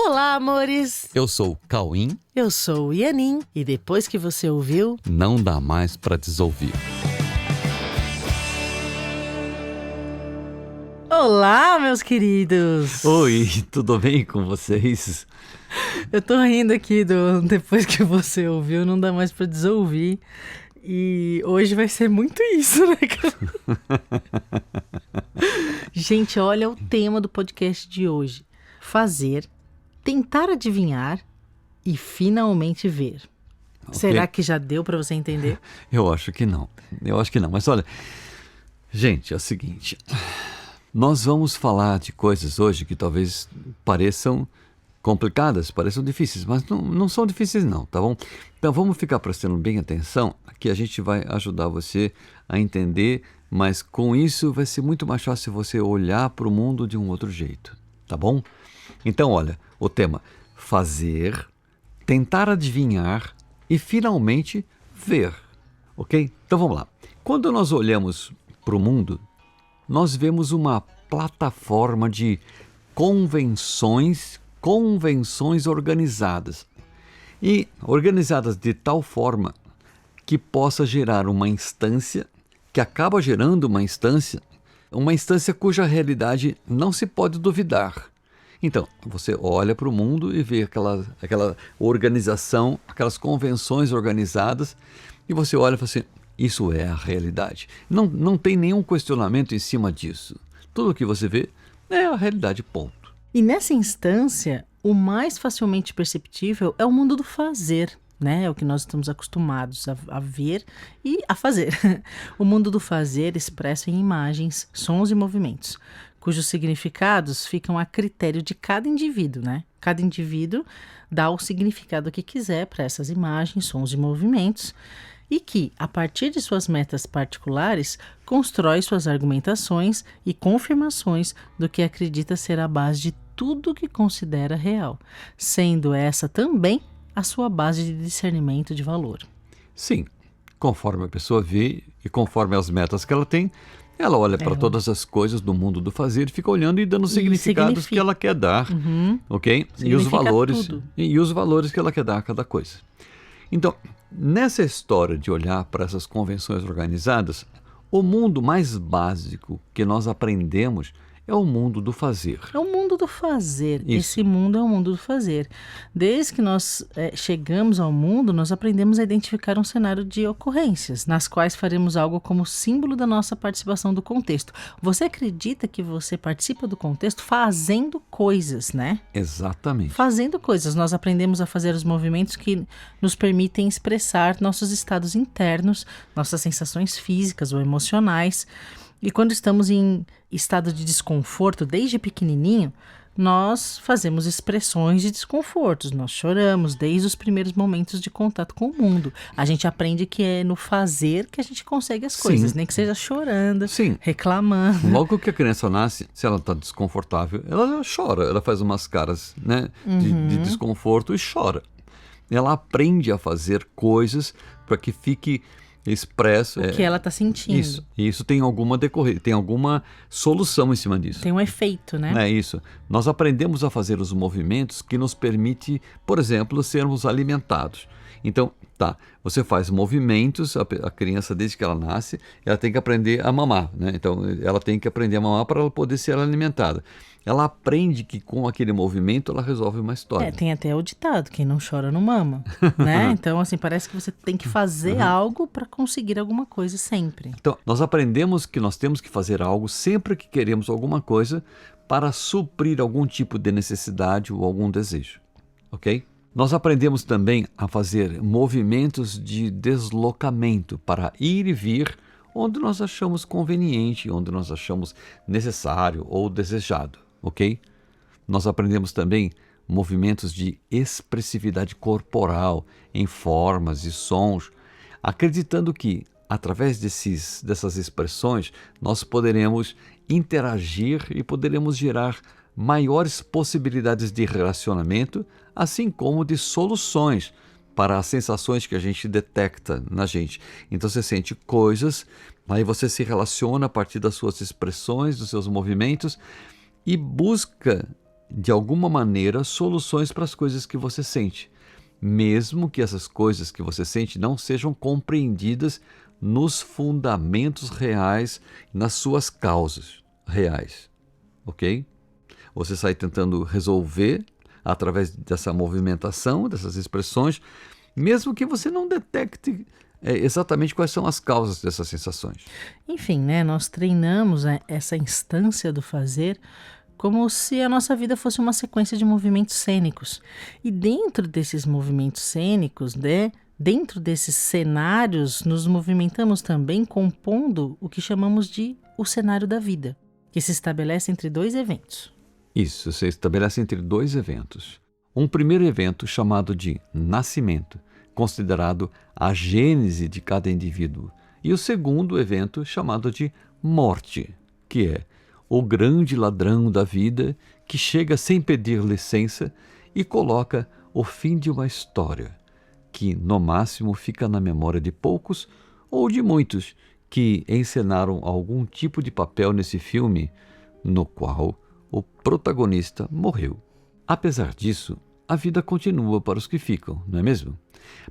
Olá, amores! Eu sou o Cauim. Eu sou o Ianin e depois que você ouviu, Não dá mais pra desouvir. Olá, meus queridos! Oi, tudo bem com vocês? Eu tô rindo aqui do depois que você ouviu, não dá mais pra desouvir. E hoje vai ser muito isso, né, cara? Gente, olha o tema do podcast de hoje. Fazer, tentar adivinhar e finalmente ver. Ok. Será que já deu pra você entender? Eu acho que não. Mas olha, gente, é o seguinte. Nós vamos falar de coisas hoje que talvez pareçam complicadas, pareçam difíceis, mas não são difíceis não, tá bom? Então vamos ficar prestando bem atenção, que a gente vai ajudar você a entender, mas com isso vai ser muito mais fácil você olhar para o mundo de um outro jeito, tá bom? Então olha, o tema: fazer, tentar adivinhar e finalmente ver, ok? Então vamos lá. Quando nós olhamos para o mundo, nós vemos uma plataforma de convenções organizadas. E organizadas de tal forma que possa gerar uma instância, que acaba gerando uma instância cuja realidade não se pode duvidar. Então, você olha para o mundo e vê aquela organização, aquelas convenções organizadas, e você olha e fala assim: isso é a realidade. Não tem nenhum questionamento em cima disso. Tudo o que você vê é a realidade, ponto. E nessa instância, o mais facilmente perceptível é o mundo do fazer, né? É o que nós estamos acostumados a ver e a fazer. O mundo do fazer expresso em imagens, sons e movimentos, cujos significados ficam a critério de cada indivíduo, né? Cada indivíduo dá o significado que quiser para essas imagens, sons e movimentos, e que, a partir de suas metas particulares, constrói suas argumentações e confirmações do que acredita ser a base de tudo que considera real, sendo essa também a sua base de discernimento de valor. Sim, conforme a pessoa vê e conforme as metas que ela tem, ela olha para todas as coisas do mundo do fazer e fica olhando e dando significados que ela quer dar, ok? E os valores que ela quer dar a cada coisa. Então, nessa história de olhar para essas convenções organizadas, o mundo mais básico que nós aprendemos é o mundo do fazer. É o mundo do fazer. Isso. Esse mundo é o mundo do fazer. Desde que nós chegamos ao mundo, nós aprendemos a identificar um cenário de ocorrências, nas quais faremos algo como símbolo da nossa participação do contexto. Você acredita que você participa do contexto fazendo coisas, né? Exatamente. Fazendo coisas. Nós aprendemos a fazer os movimentos que nos permitem expressar nossos estados internos, nossas sensações físicas ou emocionais. E quando estamos em estado de desconforto, desde pequenininho, nós fazemos expressões de desconfortos. Nós choramos desde os primeiros momentos de contato com o mundo. A gente aprende que é no fazer que a gente consegue as coisas, nem que seja chorando, reclamando. Logo que a criança nasce, se ela está desconfortável, ela chora, ela faz umas caras, né, de desconforto e chora. Ela aprende a fazer coisas para que fique expresso o que ela está sentindo. Isso. E isso tem alguma decorrência, tem alguma solução em cima disso. Tem um efeito, né? É isso. Nós aprendemos a fazer os movimentos que nos permite, por exemplo, sermos alimentados. Então, você faz movimentos, a criança desde que ela nasce, ela tem que aprender a mamar, né? Então, ela tem que aprender a mamar para ela poder ser alimentada. Ela aprende que com aquele movimento ela resolve uma história. Tem até o ditado: quem não chora não mama, né? Então, assim, parece que você tem que fazer algo para conseguir alguma coisa sempre. Então, nós aprendemos que nós temos que fazer algo sempre que queremos alguma coisa para suprir algum tipo de necessidade ou algum desejo, ok? Nós aprendemos também a fazer movimentos de deslocamento para ir e vir onde nós achamos conveniente, onde nós achamos necessário ou desejado, ok? Nós aprendemos também movimentos de expressividade corporal em formas e sons, acreditando que, através dessas expressões, nós poderemos interagir e poderemos gerar maiores possibilidades de relacionamento, assim como de soluções para as sensações que a gente detecta na gente. Então você sente coisas, aí você se relaciona a partir das suas expressões, dos seus movimentos e busca de alguma maneira, soluções para as coisas que você sente, mesmo que essas coisas que você sente não sejam compreendidas nos fundamentos reais, nas suas causas reais, ok? Você sai tentando resolver através dessa movimentação, dessas expressões, mesmo que você não detecte exatamente quais são as causas dessas sensações. Enfim, né, nós treinamos essa instância do fazer como se a nossa vida fosse uma sequência de movimentos cênicos. E dentro desses movimentos cênicos, né, dentro desses cenários, nos movimentamos também compondo o que chamamos de o cenário da vida, que se estabelece entre dois eventos. Isso, você estabelece entre dois eventos. Um primeiro evento chamado de nascimento, considerado a gênese de cada indivíduo, e o segundo evento chamado de morte, que é o grande ladrão da vida que chega sem pedir licença e coloca o fim de uma história, que no máximo fica na memória de poucos ou de muitos que encenaram algum tipo de papel nesse filme no qual o protagonista morreu. Apesar disso, a vida continua para os que ficam, não é mesmo?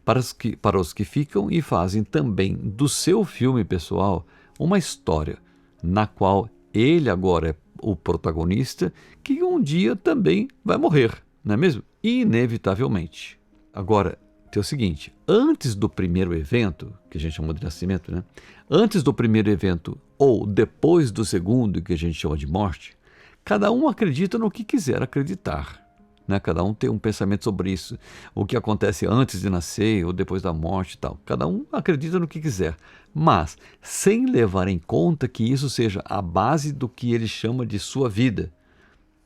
Para os que ficam e fazem também do seu filme pessoal uma história na qual ele agora é o protagonista, que um dia também vai morrer, não é mesmo? Inevitavelmente. Agora, tem o seguinte, antes do primeiro evento, que a gente chama de nascimento, né? Antes do primeiro evento ou depois do segundo, que a gente chama de morte, cada um acredita no que quiser acreditar, né? Cada um tem um pensamento sobre isso, o que acontece antes de nascer ou depois da morte e tal. Cada um acredita no que quiser, mas sem levar em conta que isso seja a base do que ele chama de sua vida.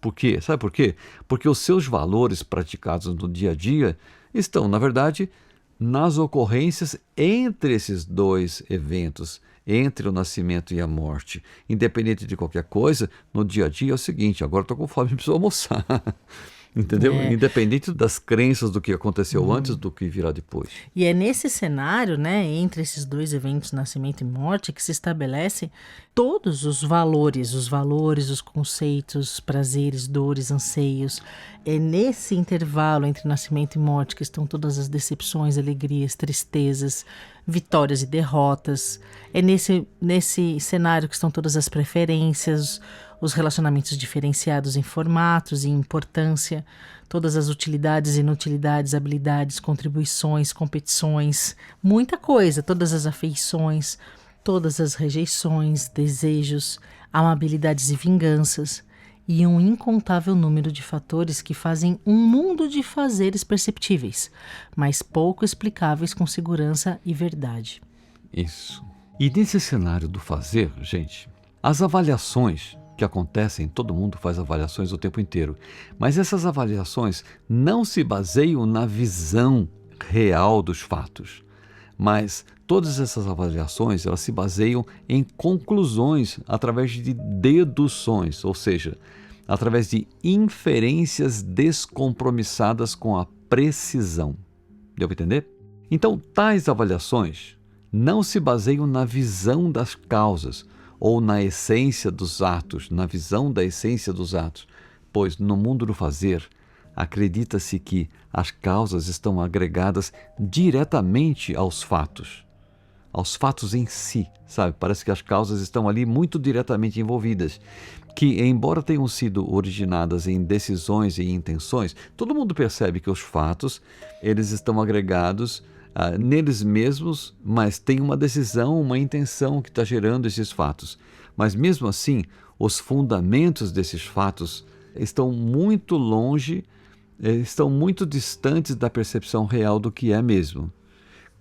Por quê? Sabe por quê? Porque os seus valores praticados no dia a dia estão, na verdade, nas ocorrências entre esses dois eventos, entre o nascimento e a morte. Independente de qualquer coisa, no dia a dia é o seguinte, agora estou com fome, preciso almoçar. Entendeu? Independente das crenças do que aconteceu antes do que virá depois. E é nesse cenário, né, entre esses dois eventos, nascimento e morte, que se estabelece todos os valores, os conceitos, prazeres, dores, anseios. É nesse intervalo entre nascimento e morte que estão todas as decepções, alegrias, tristezas, vitórias e derrotas. É nesse cenário que estão todas as preferências, os relacionamentos diferenciados em formatos e importância, todas as utilidades, inutilidades, habilidades, contribuições, competições, muita coisa, todas as afeições, todas as rejeições, desejos, amabilidades e vinganças, e um incontável número de fatores que fazem um mundo de fazeres perceptíveis, mas pouco explicáveis com segurança e verdade. Isso. E nesse cenário do fazer, gente, as avaliações que acontecem, todo mundo faz avaliações o tempo inteiro, mas essas avaliações não se baseiam na visão real dos fatos, mas todas essas avaliações elas se baseiam em conclusões através de deduções, ou seja, através de inferências descompromissadas com a precisão. Deu para entender? Então, tais avaliações não se baseiam na visão das causas, ou na essência dos atos, na visão da essência dos atos, pois no mundo do fazer, acredita-se que as causas estão agregadas diretamente aos fatos em si, sabe? Parece que as causas estão ali muito diretamente envolvidas, que embora tenham sido originadas em decisões e intenções, todo mundo percebe que os fatos, eles estão agregados neles mesmos, mas tem uma decisão, uma intenção que está gerando esses fatos. Mas mesmo assim, os fundamentos desses fatos estão muito longe, estão muito distantes da percepção real do que é mesmo.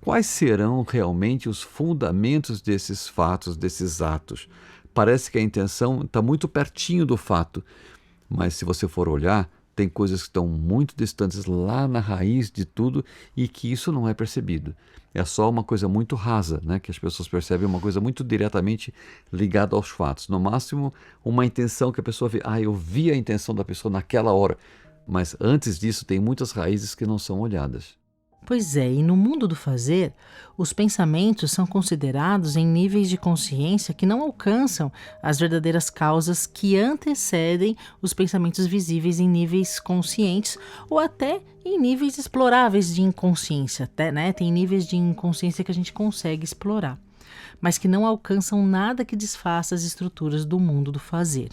Quais serão realmente os fundamentos desses fatos, desses atos? Parece que a intenção está muito pertinho do fato, mas se você for olhar, tem coisas que estão muito distantes lá na raiz de tudo e que isso não é percebido. É só uma coisa muito rasa, né? Que as pessoas percebem uma coisa muito diretamente ligada aos fatos. No máximo, uma intenção que a pessoa vê. Eu vi a intenção da pessoa naquela hora. Mas antes disso, tem muitas raízes que não são olhadas. Pois é, e no mundo do fazer, os pensamentos são considerados em níveis de consciência que não alcançam as verdadeiras causas que antecedem os pensamentos visíveis em níveis conscientes ou até em níveis exploráveis de inconsciência, até, né? Tem níveis de inconsciência que a gente consegue explorar, mas que não alcançam nada que desfaça as estruturas do mundo do fazer,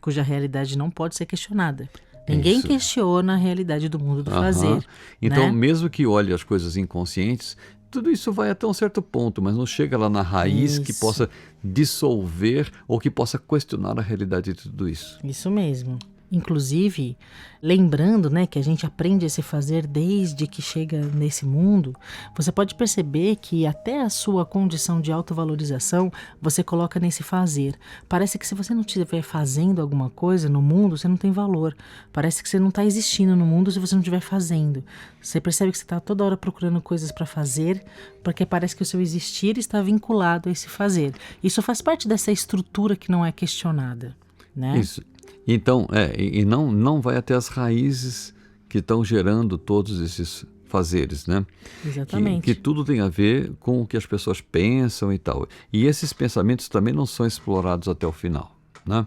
cuja realidade não pode ser questionada. Ninguém Isso. questiona a realidade do mundo do Aham. fazer. Então, né? mesmo que olhe as coisas inconscientes, tudo isso vai até um certo ponto, mas não chega lá na raiz que Isso. possa dissolver ou que possa questionar a realidade de tudo isso. Isso mesmo. Inclusive, lembrando, né, que a gente aprende a se fazer desde que chega nesse mundo, você pode perceber que até a sua condição de autovalorização você coloca nesse fazer. Parece que se você não estiver fazendo alguma coisa no mundo, você não tem valor. Parece que você não está existindo no mundo se você não estiver fazendo. Você percebe que você está toda hora procurando coisas para fazer, porque parece que o seu existir está vinculado a esse fazer. Isso faz parte dessa estrutura que não é questionada, né? Isso. Então, e não vai até as raízes que estão gerando todos esses fazeres, né? Exatamente. Que tudo tem a ver com o que as pessoas pensam e tal. E esses pensamentos também não são explorados até o final, né?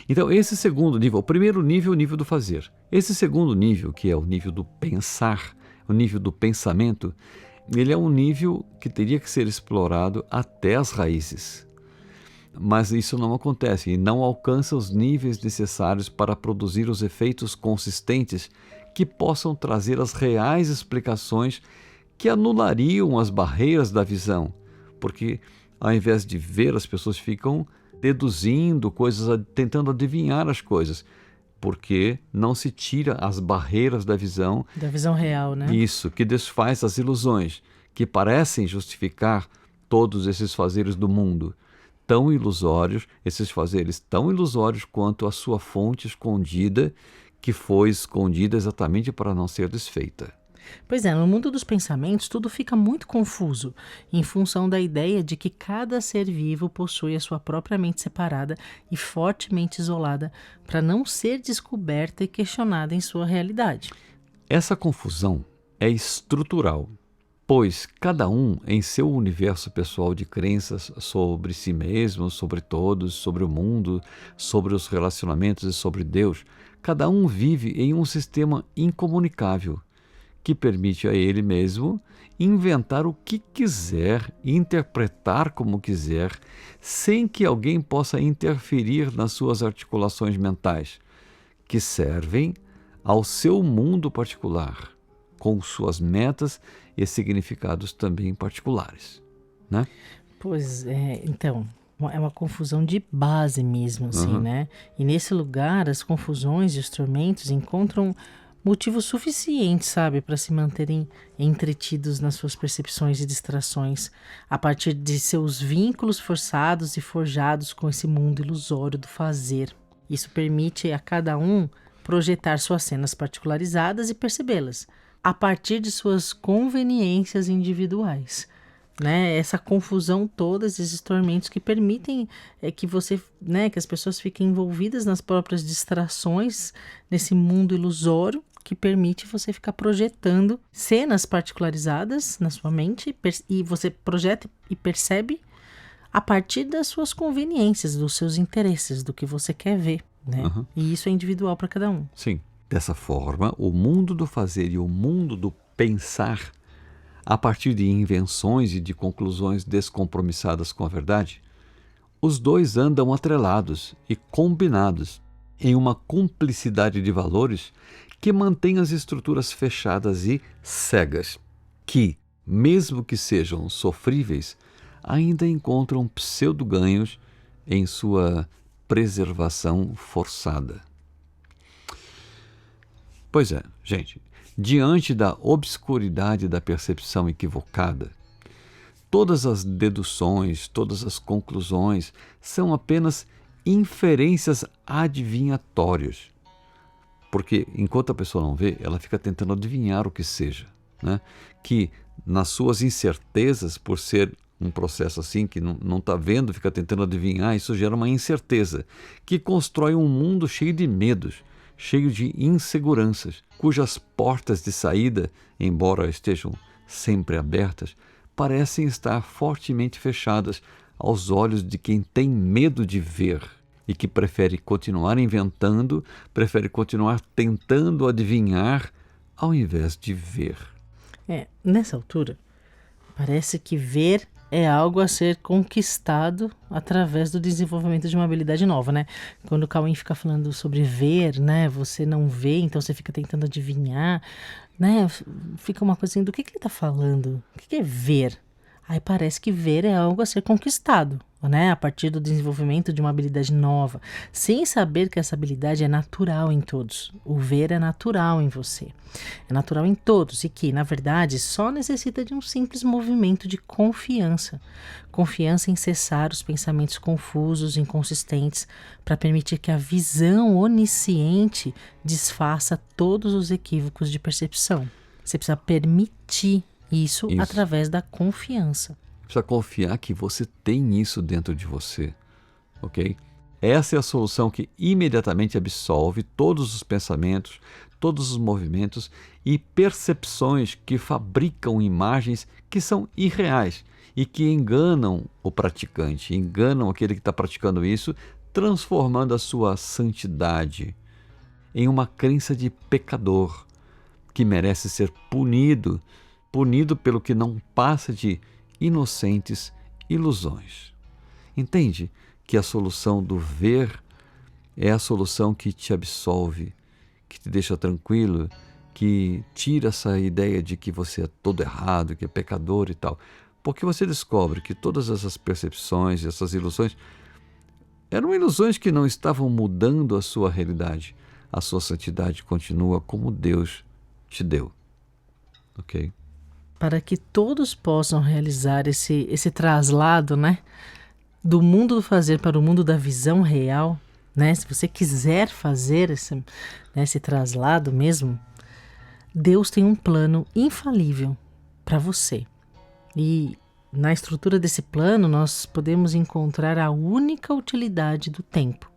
Então, esse segundo nível, o primeiro nível é o nível do fazer. Esse segundo nível, que é o nível do pensar, o nível do pensamento, ele é um nível que teria que ser explorado até as raízes. Mas isso não acontece e não alcança os níveis necessários para produzir os efeitos consistentes que possam trazer as reais explicações que anulariam as barreiras da visão, porque ao invés de ver, as pessoas ficam deduzindo coisas, tentando adivinhar as coisas, porque não se tira as barreiras da visão. Da visão real, né? Isso, que desfaz as ilusões, que parecem justificar todos esses fazeres do mundo. Tão ilusórios, esses fazeres tão ilusórios quanto a sua fonte escondida, que foi escondida exatamente para não ser desfeita. Pois é, no mundo dos pensamentos tudo fica muito confuso, em função da ideia de que cada ser vivo possui a sua própria mente separada e fortemente isolada para não ser descoberta e questionada em sua realidade. Essa confusão é estrutural, pois cada um, em seu universo pessoal de crenças sobre si mesmo, sobre todos, sobre o mundo, sobre os relacionamentos e sobre Deus, cada um vive em um sistema incomunicável, que permite a ele mesmo inventar o que quiser, interpretar como quiser, sem que alguém possa interferir nas suas articulações mentais, que servem ao seu mundo particular, com suas metas e significados também particulares, né? Pois é, então, é uma confusão de base mesmo, assim, né? E nesse lugar, as confusões e os tormentos encontram motivos suficientes, sabe, para se manterem entretidos nas suas percepções e distrações, a partir de seus vínculos forçados e forjados com esse mundo ilusório do fazer. Isso permite a cada um projetar suas cenas particularizadas e percebê-las, a partir de suas conveniências individuais. Né, essa confusão toda, esses tormentos que permitem que você, né, que as pessoas fiquem envolvidas nas próprias distrações, nesse mundo ilusório que permite você ficar projetando cenas particularizadas na sua mente e você projeta e percebe a partir das suas conveniências, dos seus interesses, do que você quer ver, né? E isso é individual para cada um. Sim. Dessa forma, o mundo do fazer e o mundo do pensar, a partir de invenções e de conclusões descompromissadas com a verdade, os dois andam atrelados e combinados em uma cumplicidade de valores que mantém as estruturas fechadas e cegas, que, mesmo que sejam sofríveis, ainda encontram pseudo-ganhos em sua preservação forçada. Pois é, gente, diante da obscuridade da percepção equivocada, todas as deduções, todas as conclusões são apenas inferências adivinhatórias. Porque enquanto a pessoa não vê, ela fica tentando adivinhar o que seja, né? Que nas suas incertezas, por ser um processo assim, que não está vendo, fica tentando adivinhar, isso gera uma incerteza, que constrói um mundo cheio de medos, cheio de inseguranças, cujas portas de saída, embora estejam sempre abertas, parecem estar fortemente fechadas aos olhos de quem tem medo de ver e que prefere continuar inventando, prefere continuar tentando adivinhar ao invés de ver. Nessa altura, parece que ver é algo a ser conquistado através do desenvolvimento de uma habilidade nova, né? Quando o Cauim fica falando sobre ver, né? Você não vê, então você fica tentando adivinhar, né? Fica uma coisa assim, do que ele tá falando? O que é ver? Aí parece que ver é algo a ser conquistado, né? A partir do desenvolvimento de uma habilidade nova, sem saber que essa habilidade é natural em todos. O ver é natural em você, é natural em todos e que, na verdade, só necessita de um simples movimento de confiança. Confiança em cessar os pensamentos confusos, inconsistentes, para permitir que a visão onisciente desfaça todos os equívocos de percepção. Você precisa permitir isso através da confiança. Precisa confiar que você tem isso dentro de você, ok? Essa é a solução que imediatamente absolve todos os pensamentos, todos os movimentos e percepções que fabricam imagens que são irreais e que enganam o praticante, enganam aquele que está praticando isso, transformando a sua santidade em uma crença de pecador que merece ser punido pelo que não passa de inocentes ilusões. Entende que a solução do ver é a solução que te absolve, que te deixa tranquilo, que tira essa ideia de que você é todo errado, que é pecador e tal. Porque você descobre que todas essas percepções, essas ilusões, eram ilusões que não estavam mudando a sua realidade. A sua santidade continua como Deus te deu. Ok? Para que todos possam realizar esse traslado, né, do mundo do fazer para o mundo da visão real, né, se você quiser fazer esse traslado mesmo, Deus tem um plano infalível para você. E na estrutura desse plano nós podemos encontrar a única utilidade do tempo,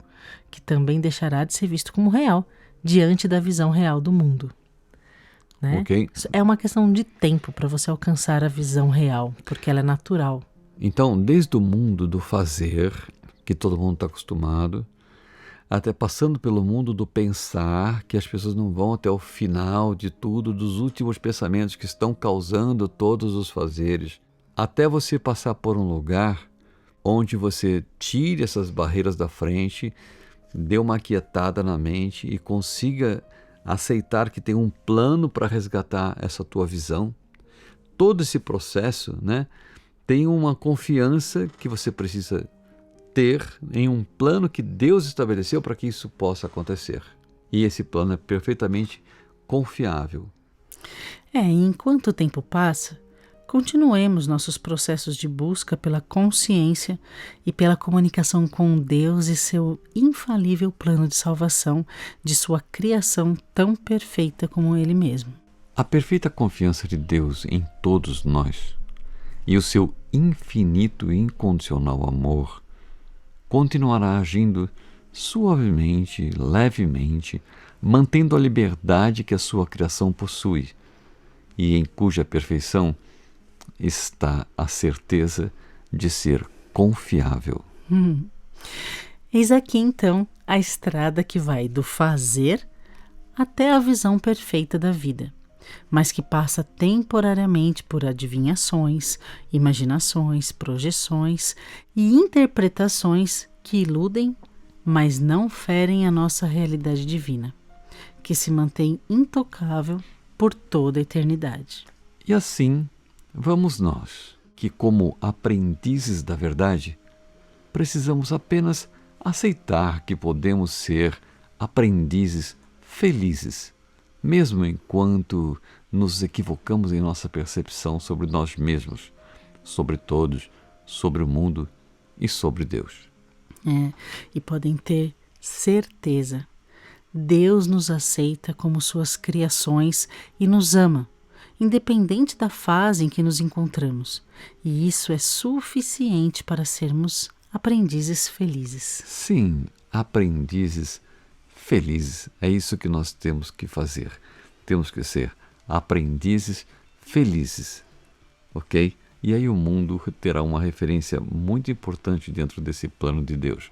que também deixará de ser visto como real diante da visão real do mundo. Né? Okay. É uma questão de tempo para você alcançar a visão real, porque ela é natural. Então, desde o mundo do fazer, que todo mundo está acostumado, até passando pelo mundo do pensar, que as pessoas não vão até o final de tudo, dos últimos pensamentos que estão causando todos os fazeres, até você passar por um lugar onde você tire essas barreiras da frente, dê uma aquietada na mente e consiga aceitar que tem um plano para resgatar essa tua visão. Todo esse processo, né, tem uma confiança que você precisa ter em um plano que Deus estabeleceu para que isso possa acontecer. E esse plano é perfeitamente confiável. Enquanto o tempo passa, continuemos nossos processos de busca pela consciência e pela comunicação com Deus e seu infalível plano de salvação de sua criação tão perfeita como Ele mesmo. A perfeita confiança de Deus em todos nós e o seu infinito e incondicional amor continuará agindo suavemente, levemente, mantendo a liberdade que a sua criação possui e em cuja perfeição está a certeza de ser confiável. Eis aqui então a estrada que vai do fazer até a visão perfeita da vida, mas que passa temporariamente por adivinhações, imaginações, projeções e interpretações que iludem, mas não ferem a nossa realidade divina, que se mantém intocável por toda a eternidade. E assim, vamos nós, que como aprendizes da verdade, precisamos apenas aceitar que podemos ser aprendizes felizes, mesmo enquanto nos equivocamos em nossa percepção sobre nós mesmos, sobre todos, sobre o mundo e sobre Deus. E podem ter certeza, Deus nos aceita como suas criações e nos ama, independente da fase em que nos encontramos. E isso é suficiente para sermos aprendizes felizes. Sim, aprendizes felizes. É isso que nós temos que fazer. Temos que ser aprendizes felizes. ok? E aí o mundo terá uma referência muito importante dentro desse plano de Deus.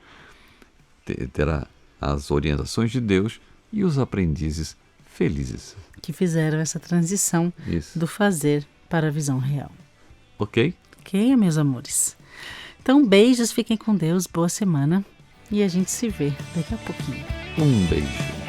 Terá as orientações de Deus e os aprendizes felizes. Que fizeram essa transição Isso. do fazer para a visão real. Ok? Ok, meus amores? Então, beijos, fiquem com Deus, boa semana e a gente se vê daqui a pouquinho. Um beijo.